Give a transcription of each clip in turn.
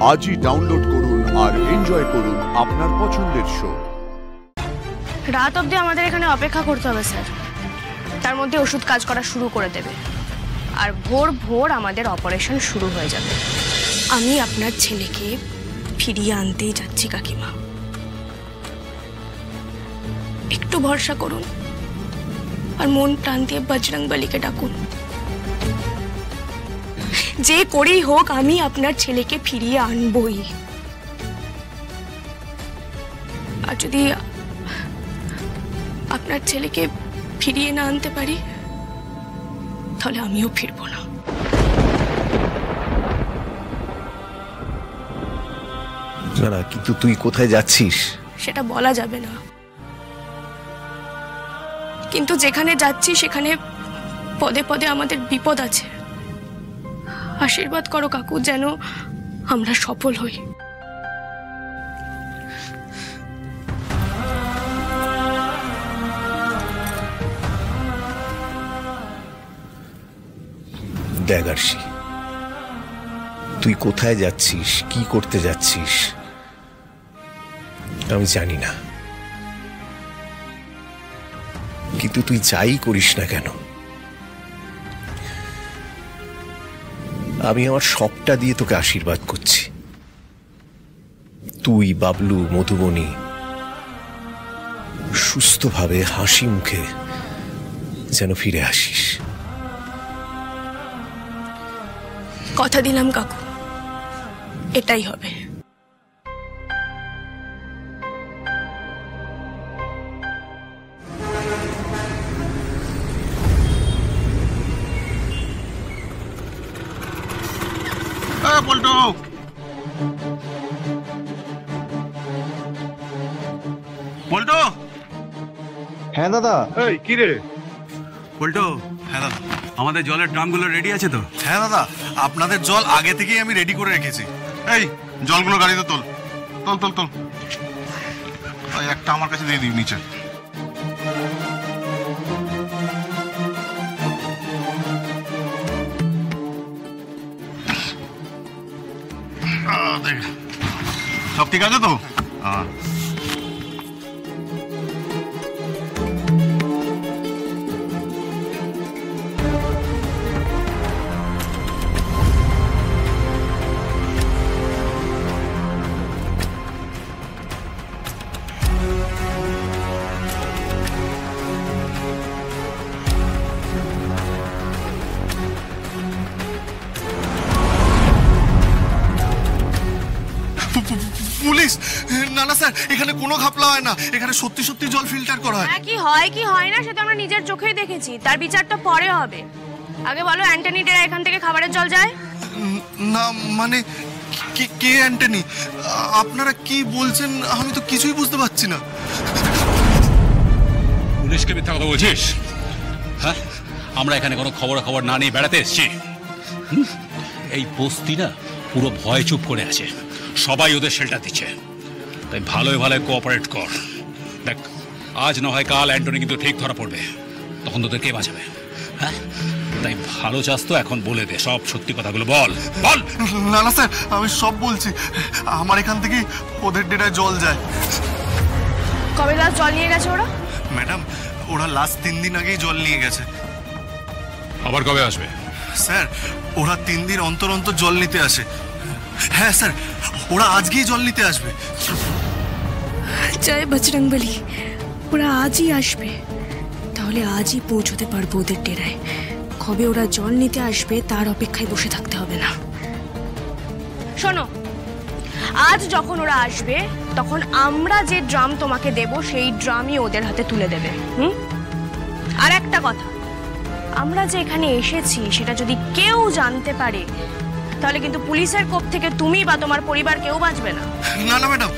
আজই ডাউনলোড করুন আর এনজয় করুন আপনার পছন্দের শো। রাত অবধি আমাদের এখানে অপেক্ষা করতে হবে স্যার, তার মধ্যে ওষুধ কাজ করা শুরু করে দেবে আর ভোর ভোর আমাদের অপারেশন শুরু হয়ে যাবে। আমি আপনার ছেলেকে ফিরিয়ে আনতেই যাচ্ছি কাকিমা, একটু ভরসা করুন আর মন টান দিয়ে বজরংবলীকে ডাকুন। যে করেই হোক আমি আপনার ছেলেকে ফিরিয়ে আনবই। আর যদি আপনার ছেলেকে ফিরিয়ে না আনতে পারি তাহলে আমিও ফিরবো না। না, কিন্তু তুই কোথায় যাচ্ছিস সেটা বলা যাবে না, কিন্তু যেখানে যাচ্ছি সেখানে পদে পদে আমাদের বিপদ আছে। আশীর্বাদ করো কাকু, যেন আমরা সফল হই। দেখ আরশি, তুই কোথায় যাচ্ছিস, কি করতে যাচ্ছিস আমি জানি না, কিন্তু তুই যাই করিস না কেন আমি আমার সবটা দিয়ে তোকে আশীর্বাদ করছি। তুই, বাবলু, মধুবনী সুস্থভাবে হাসি মুখে যেন ফিরে আসিস। কথা দিলাম কাকু, এটাই হবে। পল্টু, পল্টু। হ্যাঁ দাদা। এই কি রে পল্টু? হ্যাঁ দাদা, আমাদের জলের ড্রামগুলো রেডি আছে তো? হ্যাঁ দাদা, আপনাদের জল আগে থেকেই আমি রেডি করে রেখেছি। এই জলগুলো গাড়িতে তোল, তোল তোল তোল। একটা আমার কাছে দিয়ে দিই নিচে। সব ঠিক আছে তো? পুলিশ? না না স্যার, এখানে কোনো ঘাপলা হয় না, এখানে সত্যি সত্যি জল ফিল্টার করা হয়। কি হয় কি হয় না সেটা আমরা নিজের চোখেই দেখেছি, তার বিচারটা পরে হবে। আগে বলো, অ্যান্টনি ডেরা এখান থেকে খাবারের জল যায়? না মানে কে অ্যান্টনি? আপনারা কি বলছেন আমি তো কিছুই বুঝতে পারছি না। পুলিশকে মিথ্যা কথা বলছিস? হ্যাঁ, আমরা এখানে কোনো খবর না নিয়ে বেড়াতে এসেছি। এই বস্তি না পুরো ভয় চুপ করে আছে, সবাই ওদের শেল্টার দিচ্ছে, তাই ভালোই ভালোই কোঅপারেট কর। দেখ, আজ না হয় কাল অ্যান্টনি কিন্তু ঠিক ধরা পড়বে, তখন তোদের কে বাঁচাবে? হ্যাঁ, তাই ভালো চাস তো এখন বলে দে, সব সত্যি কথাগুলো বল বল। না না স্যার, আমি সব বলছি। আমার এখান থেকে ওদের ডেরায় জল যায়। কবে লাস্ট জল নিয়ে গেছে ওরা? ম্যাডাম, ওরা লাস্ট 3 দিন আগেই জল নিয়ে গেছে। আবার কবে আসবে? স্যার, ওরা 3 দিন অন্তর অন্তর জল নিতে আসে। হ্যাঁ স্যার, ওরা আজকেই জল নিতে আসবে। জয় বজরংবলী, ওরা আজই আসবে, তাহলে আজই পৌঁছতে পারবো ওদের ডেরায়। কবে ওরা জল নিতে আসবে তার অপেক্ষায় বসে থাকতে হবে না। শোনো, আজ যখন ওরা আসবে তখন আমরা যে ড্রাম তোমাকে দেব সেই ড্রামই ওদের হাতে তুলে দেবে। আর একটা কথা, আমরা যে এখানে এসেছি সেটা যদি কেউ জানতে পারে তাহলে কিন্তু পুলিশের কোপ থেকে তুমি বা তোমার পরিবার কেউ বাঁচবে না। না না ম্যাডাম,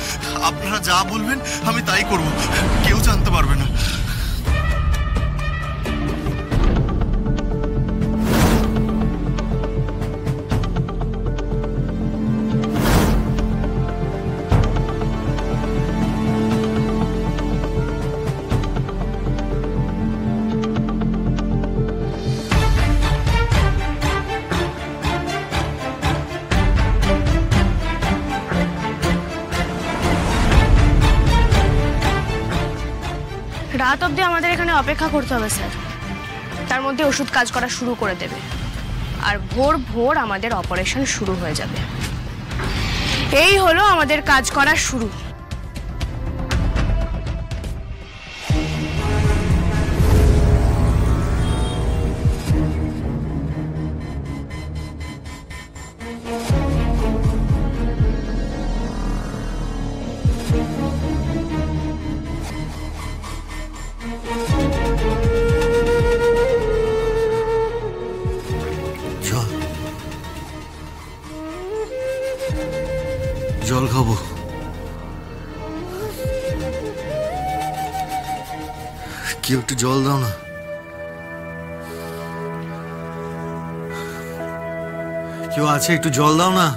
আপনারা যা বলবেন আমি তাই করব, কেউ জানতে পারবে না। রাত অবধি আমাদের এখানে অপেক্ষা করতে হবে স্যার। তার মধ্যে ওষুধ কাজ করা শুরু করে দেবে, আর ভোর ভোর আমাদের অপারেশন শুরু হয়ে যাবে। এই হলো আমাদের কাজ করার শুরু। জল খাবো। কেউ একটু জল দাও না। কেউ আছে? একটু জল দাও না।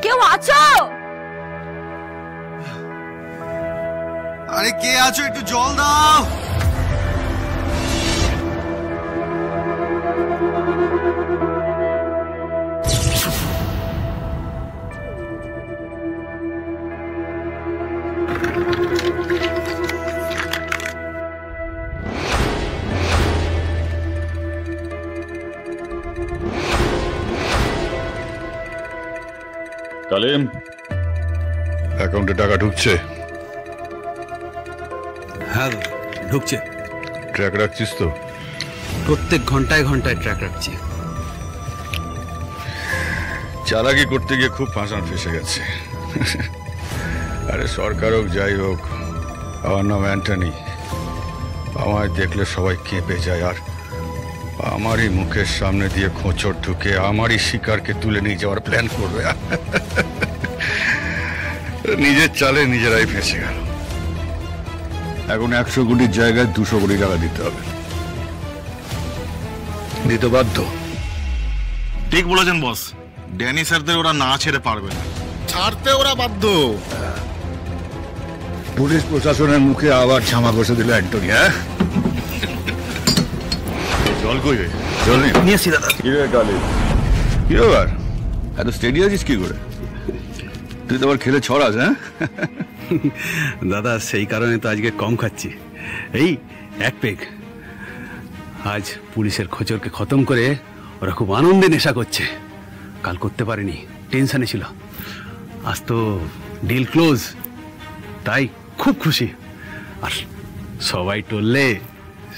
কেউ আছো? আরে কে আছো? একটু জল দাও। কালিম, অ্যাকাউন্টে টাকা ঢুকছে? হ্যাঁ ঢুকছে। ট্র্যাক রাখছিস তো? প্রত্যেক ঘন্টায় ঘন্টায় ট্র্যাক রাখছি। চালাকি করতে গিয়ে খুব ফাঁসান ফেসে গেছে। আরে সরকার হোক যাই হোক, আমার নাম অ্যান্টনি। আমায় দেখলে সবাই কেঁপে যায়, আর আমারই মুখের সামনে দিয়ে খোঁচড় ঢুকে আমারই শিকারকে তুলে নিয়ে যাওয়ার প্ল্যান করবে। নিজের চালে নিজেরাই ফেঁসে গেল। এখন 100 কোটির জায়গায় 200 কোটি টাকা দিতে হবে। দিতে বাধ্য। ঠিক বলেছেন বস, ড্যানি স্যারদের ওরা না ছেড়ে পারবে না। ছাড়তে ওরা বাধ্য। পুলিশ প্রশাসনের মুখে আবার ছামা বসে দিল অ্যান্টনি। হ্যাঁ, জল কই রে? জল নেই? নিয়ে আসছি দাদা। কি রে কালি, কি ব্যাপার? এত স্টেডি আছিস কি করে? তুই তো আবার খেলে ছড়াস। হ্যাঁ দাদা সেই কারণে তো আজকে কম খাচ্ছি, এই এক পেগ। আজ পুলিশের খোঁচরকে খতম করে ওরা খুব আনন্দে নেশা করছে। কাল করতে পারেনি, টেনশনে ছিল। আজ তো ডিল ক্লোজ, তাই খুব খুশি। আর সবাই টললে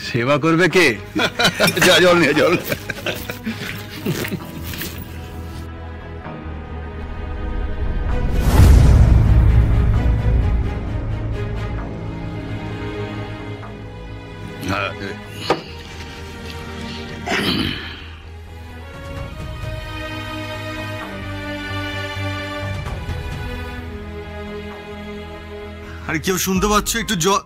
সেবা করবে কে? যা জল নিয়ে জল। আরে কেউ শুনতে পাচ্ছ? একটু জল।